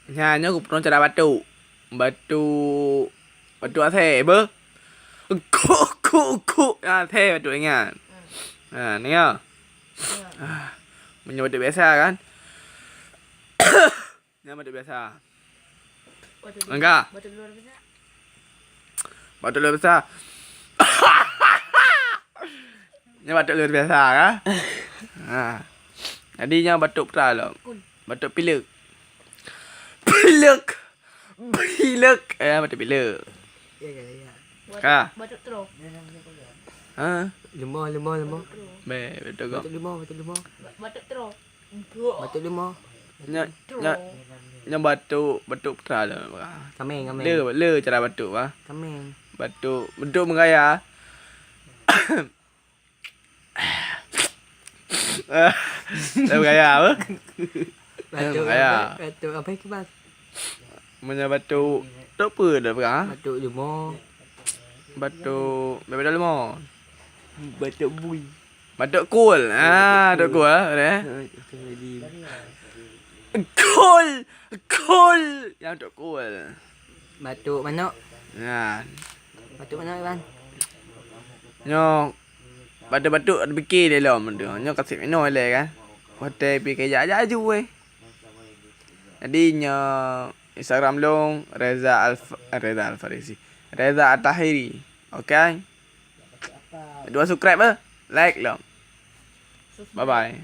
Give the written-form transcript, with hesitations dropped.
Nhà nhớ cục non cara batu. Batu batu ase ber. Ku ase batu ingat. Ni ya. Punya batu biasa kan? Ni batu biasa. Enggak. Batu luar biasa. Batu luar biasa. Ni batu luar biasa kan? Jadinya batu pera batu pilek. Pilek. Batu pilek. Ya ke ya. Kah? Batu teruk. Lemah. Betul kau. Batu lemah. Batu teruk. Batu lemah. Nya batu pera lah. Kameng. Le cara batu ah. Kameng. Batu menggaya. Dah bergaya apa? Batu Kaya. Batu apa ke bas? Punya batu tu apa dah perang? Batu lemah. Batu lemah. Batu bui. Batu cool. Batu cool ah. Cool. Yang batu cool. Batu mana? Nah. Batu mana Iban? Nyo batu ada fikir dia lom tu. Nyo kasih minum le kan. Hotel pi kerja jaju Jadi nyo Instagram long Reza Al-Farisi. Reza Al-Tahiri. Okay? Dua subscribe like long. Bye bye.